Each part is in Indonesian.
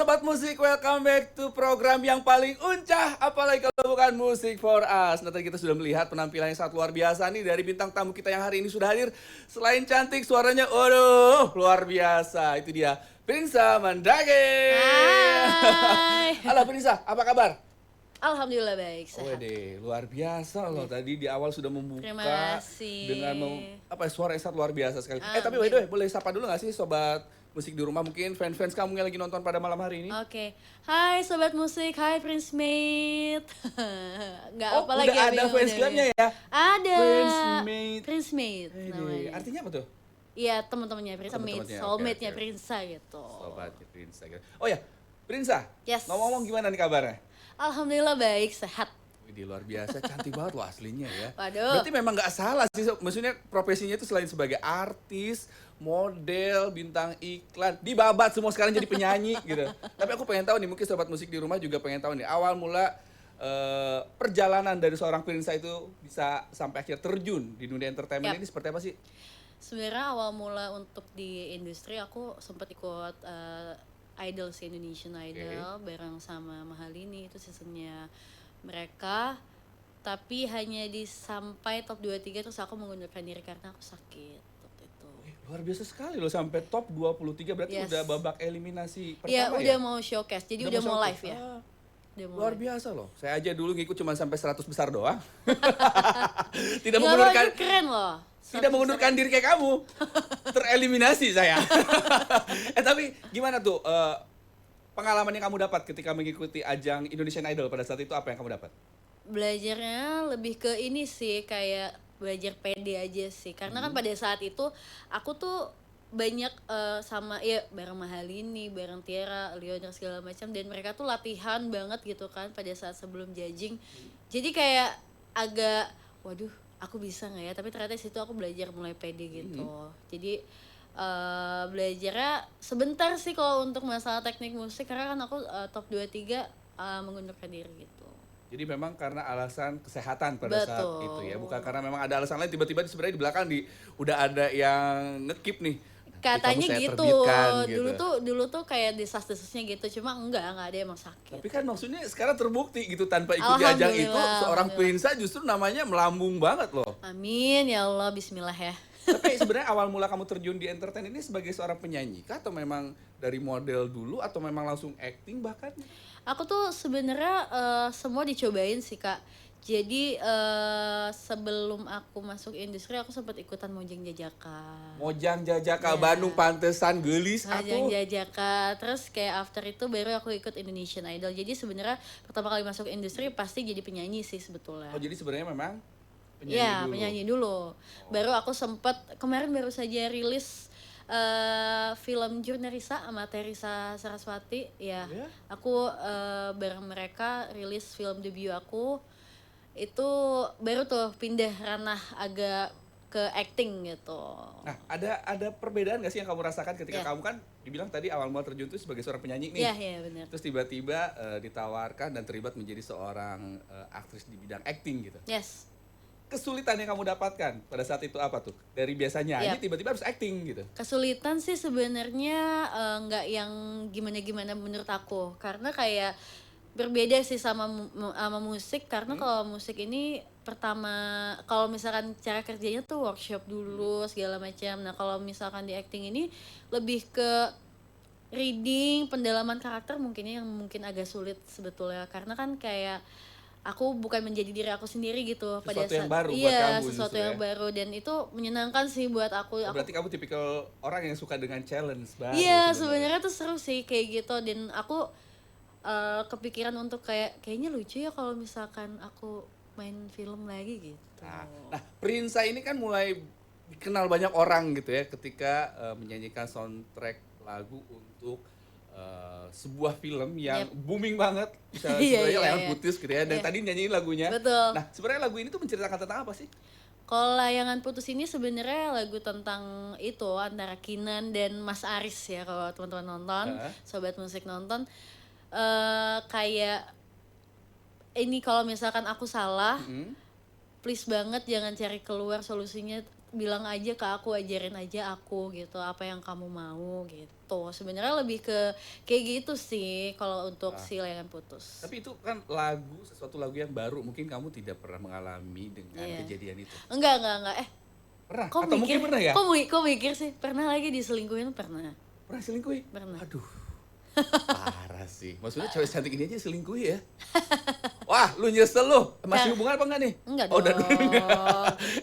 Sobat Musik, welcome back to program yang paling uncah, apalagi kalau bukan Music for Us. Nah, tadi kita sudah melihat penampilan yang sangat luar biasa nih dari bintang tamu kita yang hari ini sudah hadir. Selain cantik, suaranya, waduh, luar biasa. Itu dia, Prinsa Mandrake. Hai. Halo Prinsa, apa kabar? Alhamdulillah baik, sehat. Wede, luar biasa loh. Tadi di awal sudah membuka Terima kasih. dengan suara yang sangat luar biasa sekali. Amin. Tapi by the way, boleh sapa dulu gak sih Sobat Musik di rumah, mungkin fans-fans kamu yang lagi nonton pada malam hari ini? Oke. Hai Sobat Musik, hai Prince Mate. Nggak Oh, apa lagi udah ada fans clubnya ya? Ada. Prince Mate. Prince Mate namanya. Artinya apa tuh? Iya, teman-temannya Prince Mate, Teman-temannya, soulmate-nya oke. Prinsa gitu. Sobatnya Prinsa. Oh ya, Prinsa. Yes. Ngomong-ngomong gimana nih kabarnya? Alhamdulillah baik, sehat. Widih, luar biasa, cantik banget loh aslinya ya. Waduh. Berarti memang nggak salah sih, maksudnya profesinya itu selain sebagai artis, model, bintang iklan, dibabat semua sekarang jadi penyanyi gitu. Tapi aku pengen tahu nih, mungkin Sobat Musik di rumah juga pengen tahu nih, awal mula perjalanan dari seorang Prinsa itu bisa sampai akhir terjun di dunia entertainment Yap. ini seperti apa sih? Sebenarnya awal mula untuk di industri aku sempat ikut Idol sih, Indonesian Idol bareng sama Mahalini, itu seasonnya mereka, tapi hanya sampai top 23 terus aku mengundurkan diri karena aku sakit waktu itu. Luar biasa sekali loh, sampai top 23 berarti Yes. udah babak eliminasi Iya, pertama udah ya? mau showcase, jadi udah mau live ya. Ah, Udah mau luar live. biasa loh. Saya aja dulu ngikut cuma sampai 100 besar doang. Tidak Nggak, mengundurkan itu keren loh. tidak mengundurkan diri kayak kamu. Tereliminasi saya. Tapi gimana tuh pengalaman yang kamu dapat ketika mengikuti ajang Indonesian Idol pada saat itu, apa yang kamu dapat? Belajarnya lebih ke ini sih, kayak belajar pede aja sih, karena kan pada saat itu aku tuh banyak sama ya bareng Mahalini, bareng Tiara, Leonard segala macam, dan mereka tuh latihan banget gitu kan pada saat sebelum judging. Jadi kayak agak waduh, aku bisa nggak ya, tapi ternyata situ aku belajar mulai pede gitu. Jadi belajarnya sebentar sih kalau untuk masalah teknik musik, karena kan aku top 23 mengundurkan diri gitu. Jadi memang karena alasan kesehatan pada saat Betul. itu ya, bukan karena memang ada alasan lain, tiba-tiba sebenarnya di belakang udah ada yang ngekip nih. Katanya Kamu saya gitu. terbitkan, gitu. Dulu tuh kayak desas-desusnya gitu, cuma enggak ada, emang sakit. Tapi kan maksudnya sekarang terbukti gitu, tanpa ikut di ajang itu seorang Prinsa justru namanya melambung banget loh. Amin ya Allah, bismillah ya. Tapi sebenarnya awal mula kamu terjun di entertain ini sebagai seorang penyanyi kah, atau memang dari model dulu, atau memang langsung acting bahkan? Aku tuh sebenarnya semua dicobain sih Kak. Jadi sebelum aku masuk industri aku sempat ikutan Mojang Jajaka. Mojang Jajaka, Ya. Bandung pantesan gelis Mojang aku. Jajaka. Terus kayak after itu baru aku ikut Indonesian Idol. Jadi sebenarnya pertama kali masuk industri pasti jadi penyanyi sih sebetulnya. Oh, jadi sebenarnya memang penyanyi Iya, dulu. penyanyi dulu. Baru aku sempet kemarin baru saja rilis film Jurnarisa sama Teresa Saraswati ya. Ya? Aku bareng mereka rilis film debut aku. Itu baru tuh pindah ranah agak ke acting gitu. Nah, ada perbedaan gak sih yang kamu rasakan ketika Ya. kamu kan dibilang tadi awal mula terjun itu sebagai seorang penyanyi nih. Iya, iya benar. Terus tiba-tiba ditawarkan dan terlibat menjadi seorang aktris di bidang acting gitu. Yes. Kesulitan yang kamu dapatkan pada saat itu apa tuh? Dari biasanya Yap. ini tiba-tiba harus acting gitu. Kesulitan sih sebenarnya nggak yang gimana-gimana menurut aku, karena kayak berbeda sih sama musik, karena kalau musik ini pertama kalau misalkan cara kerjanya tuh workshop dulu segala macam. Nah kalau misalkan di acting ini lebih ke reading, pendalaman karakter mungkinnya yang mungkin agak sulit sebetulnya, karena kan kayak aku bukan menjadi diri aku sendiri gitu Sesuatu yang baru buat iya, kamu sesuatu justru yang ya. baru, dan itu menyenangkan sih buat aku. Berarti kamu tipikal orang yang suka dengan challenge baru. Iya, sebenarnya tuh seru sih kayak gitu, dan aku kepikiran untuk kayaknya lucu ya kalau misalkan aku main film lagi gitu. Nah, Prinsa ini kan mulai dikenal banyak orang gitu ya ketika menyanyikan soundtrack lagu untuk sebuah film yang booming banget, misalnya Iya, sebenarnya iya, Layangan iya. Putus gitu ya, dan Iya. tadi nyanyiin lagunya. Betul. Nah, sebenarnya lagu ini tuh menceritakan tentang apa sih? Kalau Layangan Putus ini sebenarnya lagu tentang itu antara Kinan dan Mas Aris ya, kalau teman-teman nonton, sobat musik nonton, kayak ini kalau misalkan aku salah, please banget jangan cari keluar solusinya, bilang aja ke aku, ajarin aja aku gitu apa yang kamu mau gitu. Sebenarnya lebih ke kayak gitu sih kalau untuk Ah, si Layangan Putus. tapi itu kan sesuatu lagu yang baru, mungkin kamu tidak pernah mengalami dengan Iya. kejadian itu. Enggak. Pernah? Kok Atau mikir? mungkin pernah ya? Kok mikir sih? Pernah lagi diselingkuhin pernah. Pernah selingkuhi? Pernah. Aduh, parah sih. Maksudnya cewek cantik ini aja selingkuhi ya? Wah, lu nyesel lu. Masih Kar- hubungan apa enggak nih? Enggak Oh, dong. udah dulu.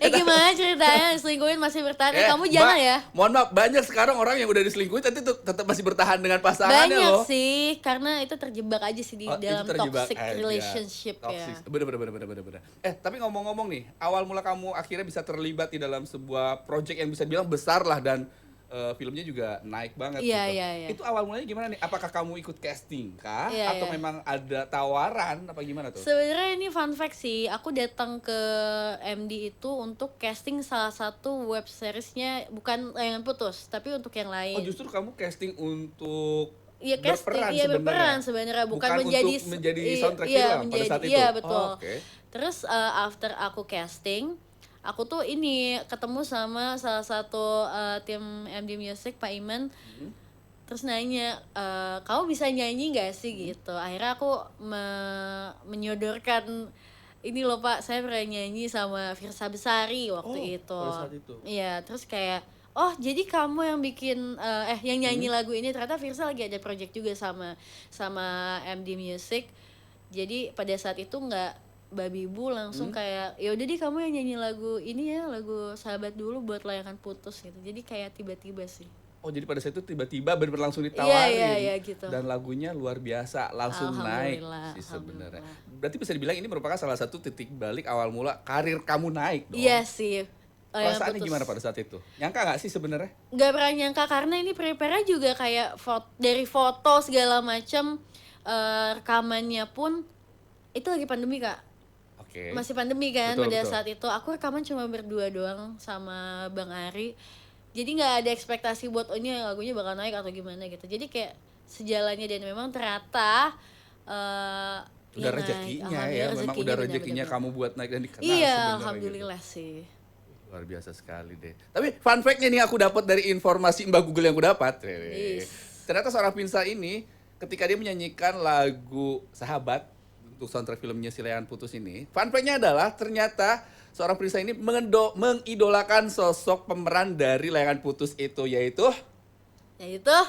Gimana ceritanya selingkuhin masih bertahan? Kamu jangan Mbak, ya. mohon maaf, banyak sekarang orang yang udah diselingkuhin tapi tetap masih bertahan dengan pasangannya Banyak loh. sih, karena itu terjebak aja sih di Oh, itu dalam terjebak toxic aja. relationship ya. Toxic. Bener. Tapi ngomong-ngomong nih, awal mula kamu akhirnya bisa terlibat di dalam sebuah project yang bisa bilang besar lah dan filmnya juga naik banget Iya, gitu. iya. Itu awal mulanya gimana nih? Apakah kamu ikut casting kah? Iya, Atau iya. memang ada tawaran apa gimana tuh? Sebenarnya ini fun fact sih, aku datang ke MD itu untuk casting salah satu web seriesnya, bukan Layangan Putus, tapi untuk yang Oh, lain. justru kamu casting untuk Iya casting, iya berperan sebenarnya, bukan menjadi untuk menjadi soundtrack iya, film pada saat itu. Iya betul. Oh, oke. Terus after aku casting, aku tuh ini ketemu sama salah satu tim MD Music, Pak Iman. Terus nanya, kamu bisa nyanyi nggak sih gitu. Akhirnya aku menyodorkan ini loh Pak, saya pernah nyanyi sama Firsa Besari waktu itu. pada saat itu. Iya, terus kayak oh jadi kamu yang bikin yang nyanyi lagu ini. Ternyata Firsa lagi ada project juga sama MD Music. Jadi pada saat itu nggak babi bu langsung kayak ya udah deh kamu yang nyanyi lagu ini ya, lagu Sahabat Dulu buat Layangan Putus gitu. Jadi kayak tiba-tiba sih. Oh, jadi pada saat itu tiba-tiba benar-benar langsung ditawarin. Iya gitu. Dan lagunya luar biasa, langsung naik Alhamdulillah, sih sebenarnya. alhamdulillah. Berarti bisa dibilang ini merupakan salah satu titik balik awal mula karir kamu naik dong. Iya sih. Layangan Perasaannya Putus. gimana pada saat itu? Nyangka nggak sih sebenarnya? Nggak pernah nyangka karena ini prepare juga kayak dari foto segala macam, rekamannya pun itu lagi pandemi Kak. Oke. Masih pandemi kan Betul, pada betul. saat itu. Aku rekaman cuma berdua doang sama Bang Ari. Jadi nggak ada ekspektasi buat oh ini lagunya bakal naik atau gimana gitu. Jadi kayak sejalannya dan memang ternyata Udah naik. rezekinya ya, Alhamdulillah memang rezekinya, udah benar, rezekinya benar. kamu buat naik dan dikenal Iya, sebenarnya alhamdulillah gitu. sih. Luar biasa sekali deh. Tapi fun fact-nya nih aku dapat dari informasi Mbak Google yang aku dapat. Yes. Ternyata seorang Pinsa ini ketika dia menyanyikan lagu Sahabat untuk soundtrack filmnya Si Layangan Putus ini, fun fact-nya adalah ternyata seorang Pinsa ini mengidolakan sosok pemeran dari Layangan Putus itu, yaitu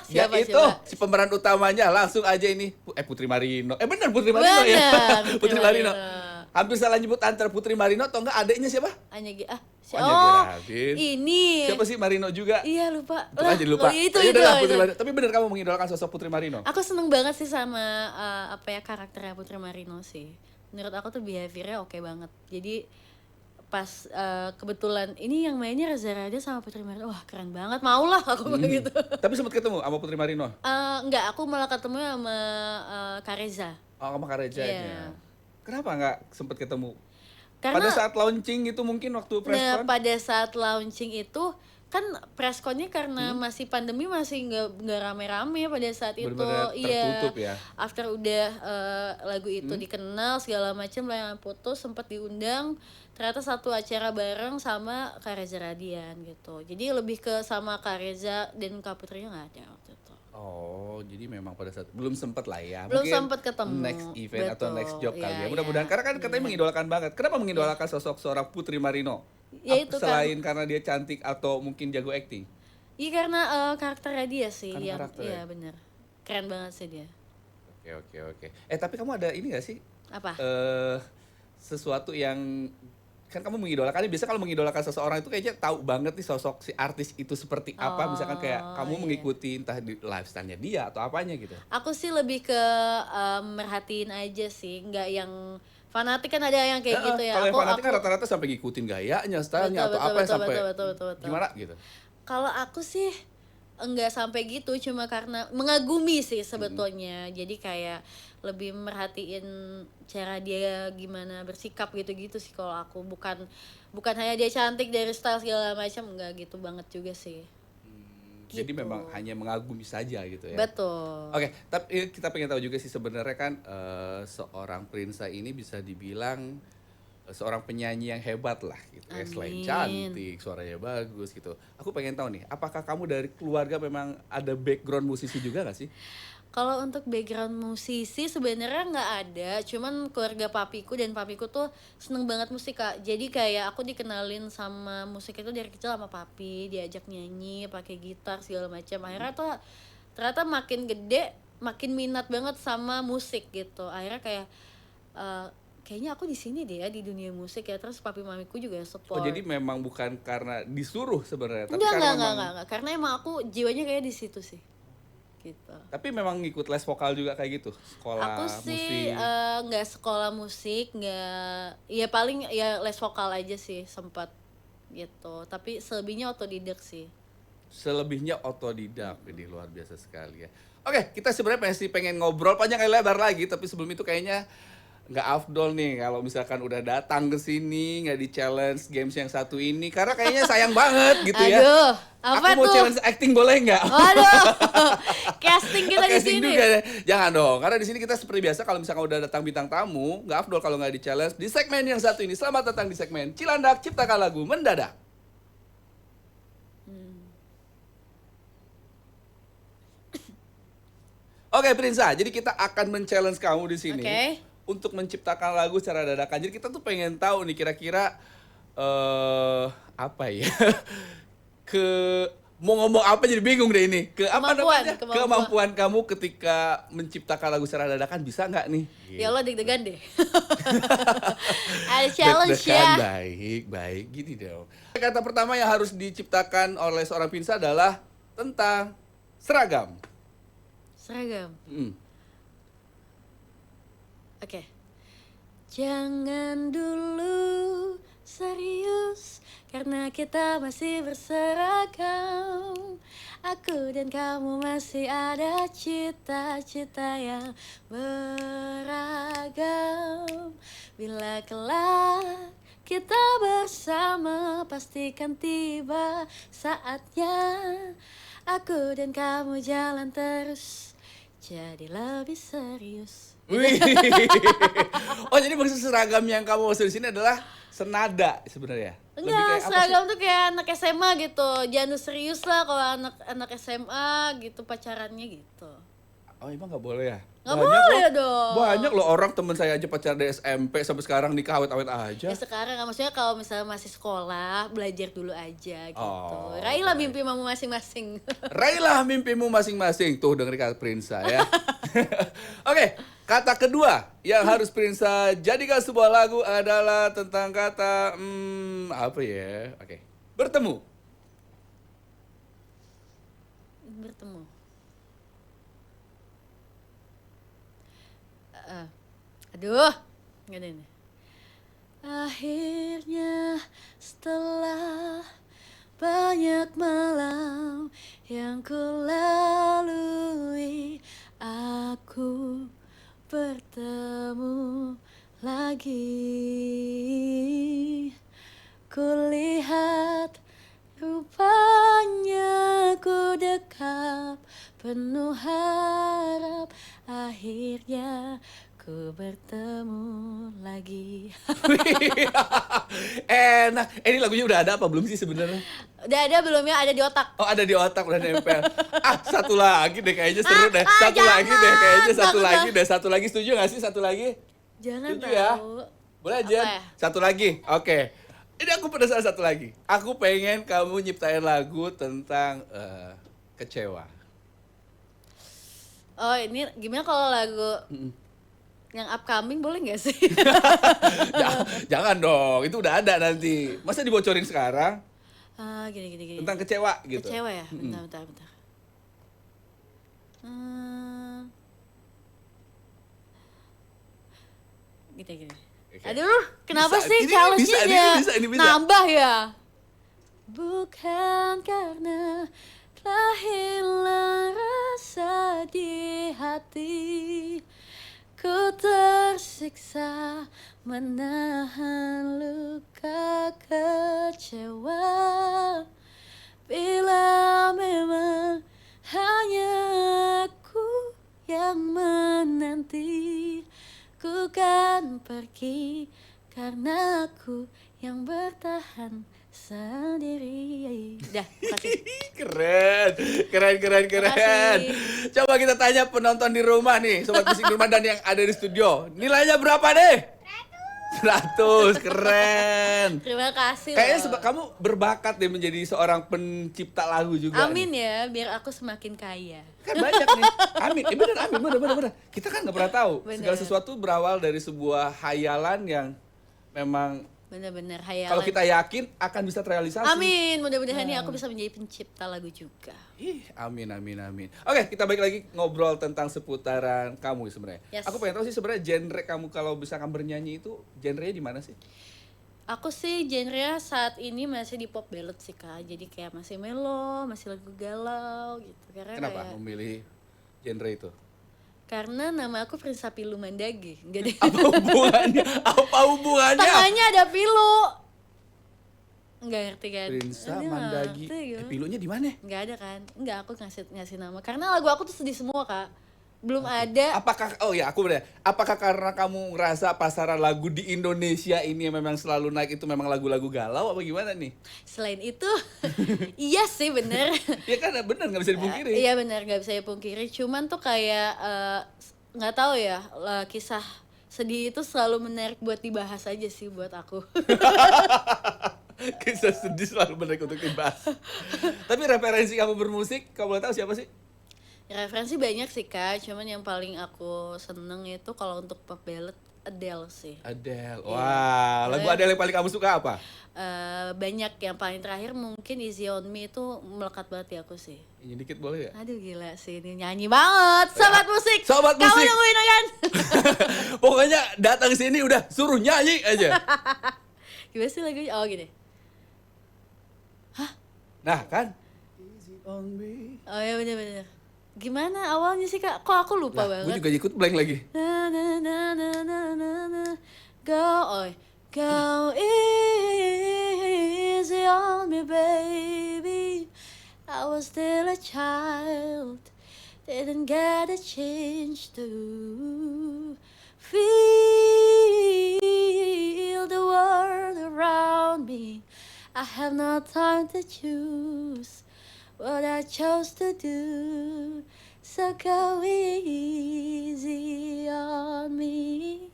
Siapa? si pemeran utamanya langsung aja ini Putri Marino. Benar Putri Marino ya. Benar, Putri Marino. Hampir salah nyebut antara Putri Marino atau enggak adiknya siapa? Anya Geradin. ini. Siapa sih Marino juga? Iya lupa. Itu kan jadi lupa. Oh, itu. Ya udahlah, Putri Marino. Tapi benar kamu mengidolakan sosok Putri Marino. Aku seneng banget sih sama karakternya Putri Marino sih. Menurut aku tuh behaviornya oke banget. Jadi pas kebetulan ini yang mainnya Reza Radian sama Putri Marino, wah keren banget, maulah aku gitu. Tapi sempat ketemu sama Putri Marino. Enggak, aku malah ketemu sama Kak Reza. Oh, sama Kak Reza-nya. Iya. Kenapa nggak sempat ketemu? Karena Pada saat launching itu mungkin waktu press con? pada saat launching itu kan pressconnya karena masih pandemi, masih nggak rame-rame pada saat itu. Bener-bener tertutup ya. After udah lagu itu dikenal segala macam, Layangan Putus sempat diundang ternyata satu acara bareng sama Kak Reza Radian gitu. Jadi lebih ke sama Kak Reza dan Kak Putrinya nggak ada waktu itu. Oh, jadi memang pada saat belum sempat lah ya. Belum Mungkin sempat ketemu. next event atau Betul. next job kali Iya, ya. Mudah-mudahan iya. karena kan katanya mengidolakan banget. Kenapa mengidolakan sosok seorang Putri Marino? Ya itu kan. Selain karena dia cantik atau mungkin jago acting? Iya karena karakternya dia sih Karena yang karakternya. iya bener. Keren banget sih dia. Oke. Tapi kamu ada ini gak sih? Apa? Sesuatu yang kan kamu mengidolakan, biasa kalau mengidolakan seseorang itu kayaknya tahu banget nih sosok si artis itu seperti apa, misalkan kayak kamu iya. mengikuti entah di lifestyle-nya dia atau apanya gitu. Aku sih lebih ke merhatiin aja sih, nggak yang fanatik kan ada yang kayak gitu ya. Kalau yang Aku fanatik kan rata-rata sampai ngikutin gayanya, stylenya atau apa sampai betul. gimana gitu. Kalau aku sih enggak sampai gitu, cuma karena mengagumi sih sebetulnya. Jadi kayak lebih merhatiin cara dia gimana bersikap gitu-gitu sih kalau aku, bukan hanya dia cantik dari style segala macam, enggak gitu banget juga sih. Jadi Gitu. memang hanya mengagumi saja gitu ya. Betul. Oke, tapi kita pengen tahu juga sih sebenarnya kan seorang Prinsa ini bisa dibilang seorang penyanyi yang hebat lah gitu ya, selain Amin. cantik, suaranya bagus gitu. Aku pengen tahu nih, apakah kamu dari keluarga memang ada background musisi juga gak sih? Kalau untuk background musisi sebenarnya nggak ada, cuman keluarga papiku dan papiku tuh seneng banget musik Kak. Jadi kayak aku dikenalin sama musik itu dari kecil sama papi, diajak nyanyi, pakai gitar segala macam. Akhirnya tuh ternyata makin gede makin minat banget sama musik gitu. Akhirnya kayak kayaknya aku di sini deh ya di dunia musik ya. Terus papi mamiku juga Oh jadi support. memang bukan karena disuruh sebenarnya, tapi Enggak, karena enggak, enggak, memang enggak, enggak. Karena emang aku jiwanya kayak di situ sih. Gitu. tapi memang ngikut les vokal juga kayak gitu, Aku sekolah sih musik. nggak sekolah musik, nggak, ya paling ya les vokal aja sih sempat gitu. Tapi selebihnya otodidak sih. Selebihnya otodidak, ini luar biasa sekali ya. Oke, kita sebenarnya masih pengen ngobrol panjang kali lebar lagi, tapi sebelum itu kayaknya nggak afdol nih kalau misalkan udah datang ke sini nggak di challenge games yang satu ini, karena kayaknya sayang banget gitu ya. Aduh, apa Aku mau tuh? challenge acting boleh nggak? Waduh, casting kita Oke, di casting sini. juga ya. Jangan dong, karena di sini kita seperti biasa kalau misalkan udah datang bintang tamu, nggak afdol kalau nggak di challenge di segmen yang satu ini. Selamat datang di segmen Cilandak Ciptakan Lagu Mendadak. Oke, Prinsa, jadi kita akan men-challenge kamu di sini Oke. untuk menciptakan lagu secara dadakan. Jadi kita tuh pengen tahu nih kira-kira apa ya? Ke mau ngomong apa jadi bingung deh ini. Ke apa Kemampuan, namanya? kemampuan. Kemampuan kamu ketika menciptakan lagu secara dadakan bisa nggak nih? Ya Allah deg-degan deh. Ada challenge Deg-degan, ya. baik, baik. Gini dong. Kata pertama yang harus diciptakan oleh seorang Prinsa adalah tentang seragam. Seragam. Hmm. Oke. Jangan dulu serius karena kita masih berseragam. Aku dan kamu masih ada cita-cita yang beragam. Bila kelak kita bersama pastikan tiba saatnya. Aku dan kamu jalan terus jadi lebih serius. Wih. Oh, jadi maksud seragam yang kamu maksud di sini adalah senada sebenarnya. Lebih Enggak, kayak apa sih? seragam tuh kayak anak SMA gitu. Jangan serius lah kalau anak SMA gitu pacarannya gitu. Oh, emang nggak boleh ya? Nggak boleh dong. Banyak loh orang temen saya aja pacar dari SMP sampai sekarang nikah awet-awet aja. Ya sekarang maksudnya kalau misalnya masih sekolah, belajar dulu aja gitu. Oh, Raihlah baik. mimpi kamu masing-masing. Raihlah mimpimu masing-masing. Tuh dengerin kata Prinsa ya. Oke, kata kedua yang harus Prinsa jadikan sebuah lagu adalah tentang kata apa ya? Oke, bertemu. Bertemu. Aduh, nggak ada ini. Akhirnya setelah banyak malam yang ku lalui, aku bertemu lagi. Kulihat rupanya ku dekap penuh harap, akhirnya ku bertemu lagi. Enak. Ini lagunya udah ada apa belum sih sebenarnya? Udah ada belum ya? Ada di otak. Oh, ada di otak udah nempel. Satu lagi deh kayaknya seru deh. Satu jangan. lagi deh kayaknya satu Takut lagi deh. Satu lagi setuju gak sih satu lagi? Jangan Setuju ya? tahu. Boleh aja. Apa ya? Satu lagi. Oke. Ini aku penasaran satu lagi. Aku pengen kamu nyiptain lagu tentang kecewa. Oh, ini gimana kalau lagu yang upcoming boleh nggak sih? Jangan dong, itu udah ada nanti. Masa dibocorin sekarang Gini. tentang kecewa gitu? Kecewa ya? Bentar. Gini. Oke. Aduh, kenapa Bisa, sih ini challenge-nya bisa, dia ini bisa. nambah ya? Bukan karena telah hilang rasa di hati, ku tersiksa menahan luka kecewa. Bila memang hanya aku yang menanti, ku kan pergi karena aku yang bertahan sendiri. Dah, makasih. Keren. Makasih. Coba kita tanya penonton di rumah nih, sobat musik di rumah dan yang ada di studio. Nilainya berapa deh? 100, keren. Terima kasih Kayaknya loh. kamu berbakat deh menjadi seorang pencipta lagu juga. Amin nih. ya, biar aku semakin kaya. Kan banyak nih. Amin. Bener. Kita kan nggak pernah tahu. Bener. Segala sesuatu berawal dari sebuah hayalan yang memang Bener-bener hayalan. kalau kita yakin akan bisa terrealisasi. Amin, mudah-mudahan nih aku bisa menjadi pencipta lagu juga. Ih, amin. Oke, kita balik lagi ngobrol tentang seputaran kamu sebenarnya. Yes. Aku pengen tahu sih sebenarnya genre kamu kalau misalkan bernyanyi itu genrenya di mana sih? Aku sih genre saat ini masih di pop ballad sih Kak. Jadi kayak masih melo, masih lagu galau gitu. Kenapa memilih genre itu? Karena nama aku Prinsa Pilu Mandage. Enggak deh. Apa hubungannya? Tengahnya ada pilu. Enggak ngerti kan? Prinsa Aduh, Mandagi. ngerti gitu. Pilunya di mana? Enggak ada kan? Enggak, aku ngasih nama. Karena lagu aku tuh sedih semua, Kak. Belum ada. Apakah karena kamu ngerasa pasaran lagu di Indonesia ini yang memang selalu naik itu memang lagu-lagu galau apa gimana nih? Selain itu, iya sih bener. Ya kan bener nggak bisa dipungkiri. Iya bener, nggak bisa dipungkiri. Cuman tuh kayak nggak tahu ya, kisah sedih itu selalu menarik buat dibahas aja sih buat aku. Kisah sedih selalu menarik untuk dibahas. Tapi referensi kamu bermusik, kamu boleh tahu siapa sih? Referensi banyak sih Kak, cuman yang paling aku seneng itu kalau untuk pop ballad Adele sih. Adele. Iya. Wah, lagu Adele yang paling kamu suka apa? Banyak, yang paling terakhir mungkin Easy on Me itu melekat banget di aku sih. Nyanyi dikit boleh ya? Aduh gila sih, ini nyanyi banget. Sobat musik, Sobat kamu musik. nungguin kan? Pokoknya datang sini udah suruh nyanyi aja. Gimana sih lagunya? Oh gini. Nah kan? Easy on me. Oh ya bener-bener. Gimana awalnya sih Kak? Kok aku lupa Gue banget? juga ikut blank lagi. Na na na na na na na. Go easy on me baby. I was still a child, didn't get a chance to feel the world around me. I have no time to choose what I chose to do. So go easy on me.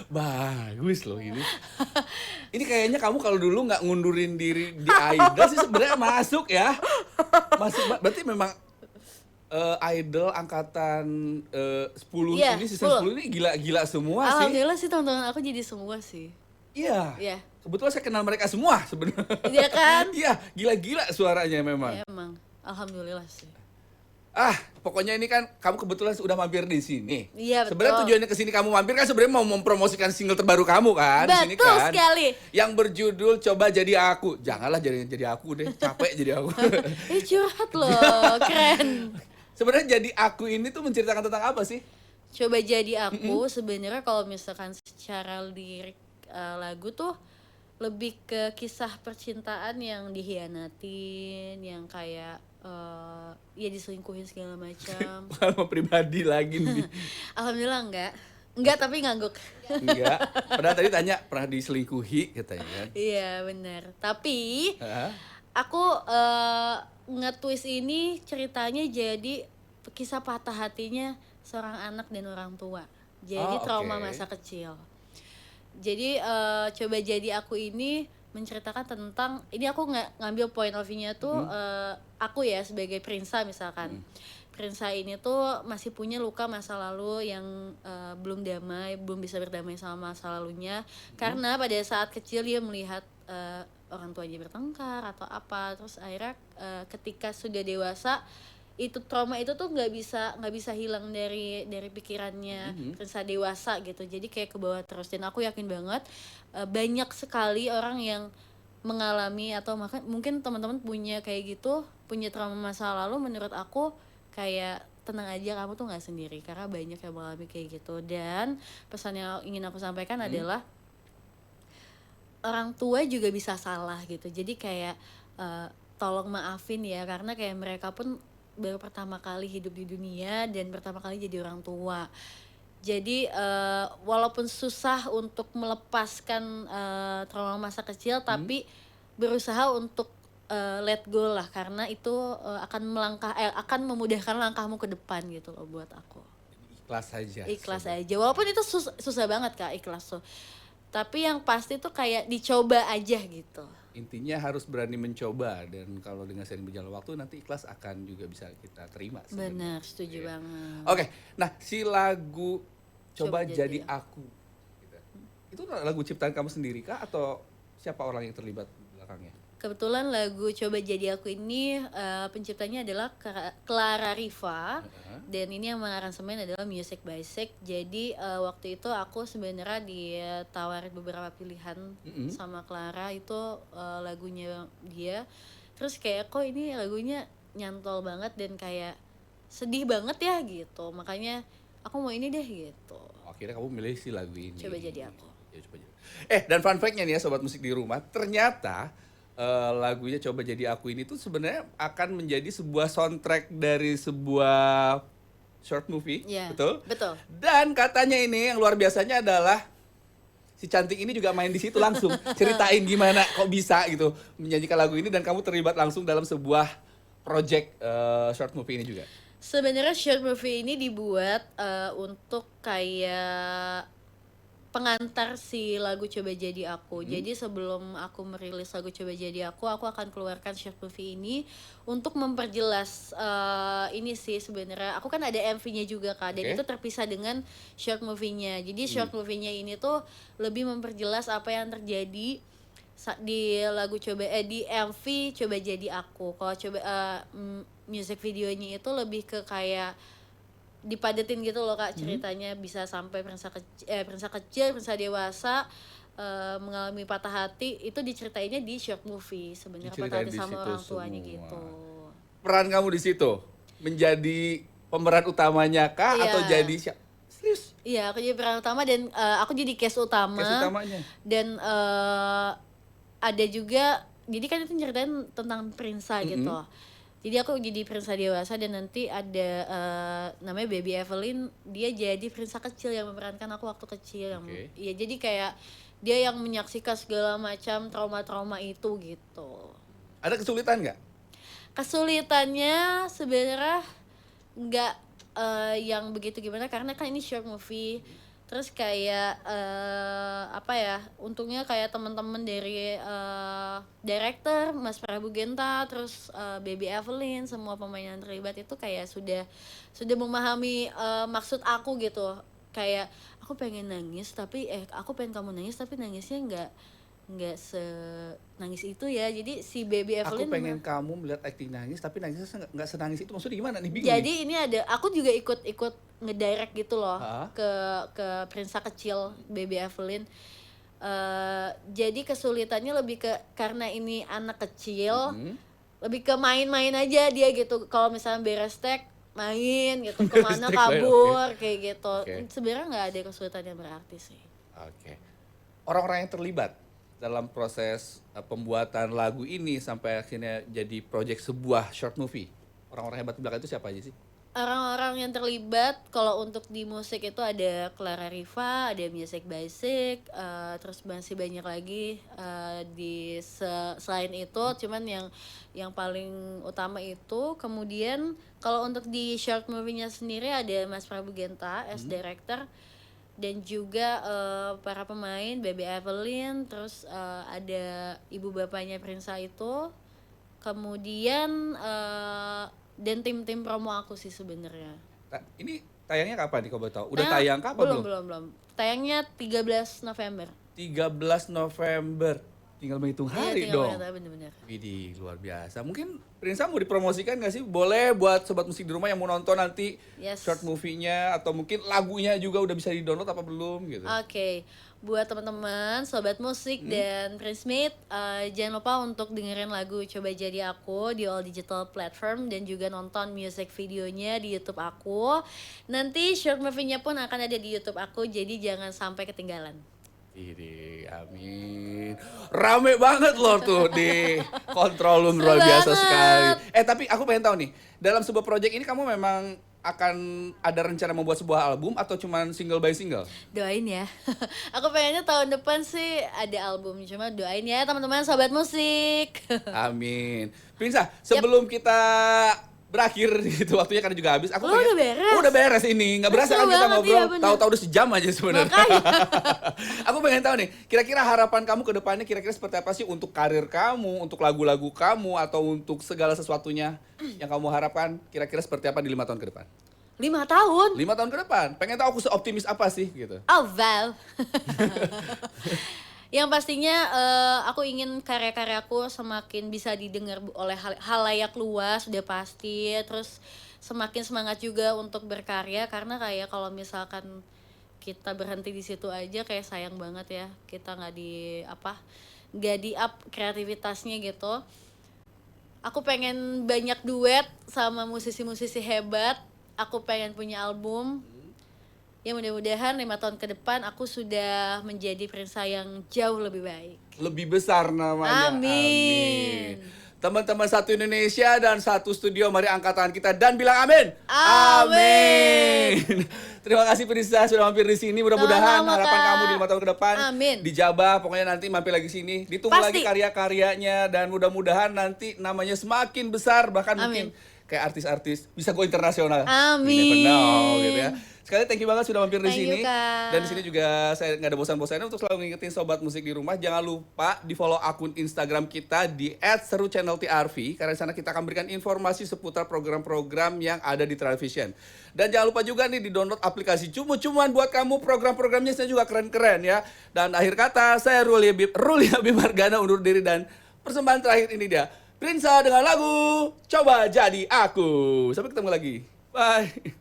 Bagus loh ini. Ini kayaknya kamu kalau dulu nggak ngundurin diri di Idol sih sebenarnya masuk ya. Berarti memang Idol angkatan 10 Iya, ini season 10 ini gila-gila semua sih. Alhamdulillah sih teman-teman aku jadi semua sih. Iya. Iya. Kebetulan saya kenal mereka semua sebenarnya. Iya kan? Iya, gila-gila suaranya memang. Ya, emang alhamdulillah sih. Pokoknya ini kan kamu kebetulan sudah mampir di sini. Iya, betul. Sebenarnya tujuannya ke sini kamu mampir kan sebenarnya mau mempromosikan single terbaru kamu kan di sini Betul kan. sekali. Yang berjudul Coba Jadi Aku. Janganlah jadi aku deh, capek jadi aku. Curhat loh, keren. Sebenarnya Jadi Aku ini tuh menceritakan tentang apa sih? Coba jadi aku sebenarnya kalau misalkan secara lirik lagu tuh lebih ke kisah percintaan yang dihianatin, yang kayak ya diselingkuhin segala macam. Pengalaman pribadi lagi nih. Alhamdulillah enggak tapi ngangguk. Enggak. Padahal tadi tanya pernah diselingkuhi katanya kan. Iya benar. Tapi Hah? aku nge-twist ini ceritanya jadi kisah patah hatinya seorang anak dan orang tua. Jadi trauma oke. masa kecil. Jadi coba jadi aku ini menceritakan tentang ini, aku ngambil point of view-nya tuh aku ya sebagai Prinsa misalkan. Prinsa ini tuh masih punya luka masa lalu yang belum bisa berdamai sama masa lalunya karena pada saat kecil dia melihat orang tuanya bertengkar atau apa, terus akhirnya ketika sudah dewasa itu trauma itu tuh nggak bisa hilang dari pikirannya Prinsa dewasa gitu, jadi kayak ke bawah terus. Dan aku yakin banget banyak sekali orang yang mengalami atau mungkin teman-teman punya kayak gitu, punya trauma masa lalu. Menurut aku kayak tenang aja, kamu tuh nggak sendiri karena banyak yang mengalami kayak gitu. Dan pesan yang ingin aku sampaikan adalah orang tua juga bisa salah gitu, jadi kayak tolong maafin ya, karena kayak mereka pun baru pertama kali hidup di dunia dan pertama kali jadi orang tua. Jadi walaupun susah untuk melepaskan trauma masa kecil, tapi berusaha untuk let go lah, karena itu akan memudahkan langkahmu ke depan gitu loh buat aku. Ikhlas saja. Ikhlas aja, walaupun itu susah banget Kak, ikhlas tuh. Tapi yang pasti tuh kayak dicoba aja gitu. Intinya harus berani mencoba, dan kalau dengan sering berjalan waktu nanti ikhlas akan juga bisa kita terima sebenarnya. Benar, setuju banget. Oke, nah si lagu Coba Coba Jadi Jadi Aku gitu. Itu lagu ciptaan kamu sendiri kah atau siapa orang yang terlibat di belakangnya? Kebetulan lagu Coba Jadi Aku ini penciptanya adalah Clara Riva, dan ini yang mengaransemen adalah Music by Sek. Jadi waktu itu aku sebenarnya ditawarin beberapa pilihan sama Clara, itu lagunya dia. Terus kayak kok ini lagunya nyantol banget dan kayak sedih banget ya gitu. Makanya aku mau ini deh gitu. Akhirnya kamu milih si lagu ini. Coba Jadi Aku. Ya, Coba Jadi. Dan fun fact-nya nih ya sobat musik di rumah, ternyata lagunya Coba Jadi Aku ini tuh sebenarnya akan menjadi sebuah soundtrack dari sebuah short movie, Iya, betul? betul. Dan katanya ini yang luar biasanya adalah si cantik ini juga main di situ langsung ceritain gimana kok bisa gitu menyanyikan lagu ini, dan kamu terlibat langsung dalam sebuah project short movie ini juga. Sebenarnya short movie ini dibuat untuk kayak pengantar si lagu Coba Jadi Aku. Jadi sebelum aku merilis lagu Coba Jadi Aku akan keluarkan short movie ini untuk memperjelas ini sih sebenarnya. Aku kan ada MV-nya juga Kak, dan itu terpisah dengan short movie-nya. Jadi short movie-nya ini tuh lebih memperjelas apa yang terjadi di lagu di MV Coba Jadi Aku. Kalau music videonya itu lebih ke kayak dipadetin gitu loh Kak ceritanya, bisa sampai prinsa kecil, prinsa dewasa mengalami patah hati, itu diceritainnya di short movie sebenarnya, patah hati sama orang tuanya semua. gitu. Peran kamu di situ menjadi pemeran utamanya kah atau jadi serius? Iya, aku jadi peran utama dan aku jadi cast utama. Cast utamanya. Dan ada juga, jadi kan itu nyeritain tentang prinsa gitu. Jadi aku jadi prinsa dewasa, dan nanti ada namanya Baby Evelyn, dia jadi prinsa kecil yang memerankan aku waktu kecil. Iya, jadi kayak dia yang menyaksikan segala macam trauma-trauma itu gitu. Ada kesulitan nggak? Kesulitannya sebenarnya nggak yang begitu gimana, karena kan ini short movie. Terus kayak apa ya, untungnya kayak teman-teman dari director Mas Prabu Genta, terus Baby Evelyn, semua pemain yang terlibat itu kayak sudah memahami maksud aku gitu. Kayak aku pengen nangis tapi aku pengen kamu nangis, tapi nangisnya nggak senangis itu ya. Jadi si Baby Evelyn, aku pengen kamu melihat acting nangis tapi nangisnya nggak senangis itu, maksudnya gimana nih, bingung jadi nih. ini ada, aku juga ikut ngedirect gitu loh ke prinsa kecil Baby Evelyn. Jadi kesulitannya lebih ke, karena ini anak kecil, lebih ke main-main aja dia gitu. Kalau misalnya beres tag main gitu, kemana kabur kayak gitu. Sebenarnya nggak ada kesulitan yang berarti sih. Orang-orang yang terlibat dalam proses pembuatan lagu ini sampai akhirnya jadi project sebuah short movie, orang-orang hebat di belakang itu siapa aja sih? Orang-orang yang terlibat kalau untuk di musik itu ada Clara Riva, ada Music by Sek, terus masih banyak lagi selain itu, cuman yang paling utama itu. Kemudian kalau untuk di short movie-nya sendiri ada Mas Prabu Genta as director, dan juga para pemain Baby Evelyn, terus ada ibu bapaknya Prinsa itu, kemudian dan tim promo aku sih sebenarnya. Ini tayangnya kapan nih kalau boleh tahu? Udah tayang kapan belum? Tayangnya 13 November. 13 November. Tinggal menghitung hari dong. Bener-bener. Widih, luar biasa. Mungkin Prinsa mau dipromosikan gak sih? Boleh buat sobat musik di rumah yang mau nonton nanti short movie-nya, atau mungkin lagunya juga udah bisa di-download apa belum gitu. Oke. Buat teman-teman sobat musik dan Prinsmate, jangan lupa untuk dengerin lagu Coba Jadi Aku di all digital platform, dan juga nonton music videonya di YouTube aku. Nanti short movie-nya pun akan ada di YouTube aku, jadi jangan sampai ketinggalan. Ini, amin. Rame banget loh tuh di Control Room, luar biasa sekali. Tapi aku pengen tahu nih, dalam sebuah project ini kamu memang akan ada rencana membuat sebuah album atau cuman single by single? Doain ya. Aku pengennya tahun depan sih ada album, cuma doain ya teman-teman sobat musik. Amin. Prinsa, sebelum kita berakhir gitu waktunya karena juga habis. Aku Lu udah beres? Udah beres ini. Nggak berasa kan Seru kita banget, ngobrol. iya, bener. Tahu-tahu udah sejam aja sebenarnya. Makanya. Aku pengen tahu nih, kira-kira harapan kamu ke depannya kira-kira seperti apa sih untuk karir kamu, untuk lagu-lagu kamu atau untuk segala sesuatunya yang kamu harapkan kira-kira seperti apa di 5 tahun ke depan? 5 tahun? 5 tahun ke depan. Pengen tahu aku seoptimis apa sih gitu. Oh, well. Yang pastinya aku ingin karya-karyaku semakin bisa didengar oleh halayak luas, udah pasti. Terus semakin semangat juga untuk berkarya, karena kayak kalau misalkan kita berhenti di situ aja kayak sayang banget ya. Kita nggak di up kreativitasnya gitu. Aku pengen banyak duet sama musisi-musisi hebat. Aku pengen punya album. Ya mudah-mudahan 5 tahun ke depan aku sudah menjadi Prinsa yang jauh lebih baik. Lebih besar namanya. Amin. Teman-teman satu Indonesia dan satu studio, mari angkat tangan kita dan bilang amin. Amin. Terima kasih Prinsa sudah mampir di sini. Mudah-mudahan Sama-sama, harapan Kak. kamu di 5 tahun ke depan Amin. dijabah. Pokoknya nanti mampir lagi sini. Ditunggu lagi Pasti. karya-karyanya dan mudah-mudahan nanti namanya semakin besar, bahkan mungkin kayak artis-artis bisa go internasional. Amin. You never know, gitu ya. Sekali thank you banget sudah mampir di Thank you, sini. Kak. Dan di sini juga saya nggak ada bosan-bosannya untuk selalu ngingetin sobat musik di rumah, jangan lupa di follow akun Instagram kita di @seruchanneltrv karena di sana kita akan berikan informasi seputar program-program yang ada di Travision. Dan jangan lupa juga nih di download aplikasi cuma-cuman buat kamu, program-programnya saya juga keren-keren ya. Dan akhir kata saya Ruli Habib Margana undur diri dan persembahan terakhir ini dia Prinsa dengan lagu Coba Jadi Aku. Sampai ketemu lagi. Bye.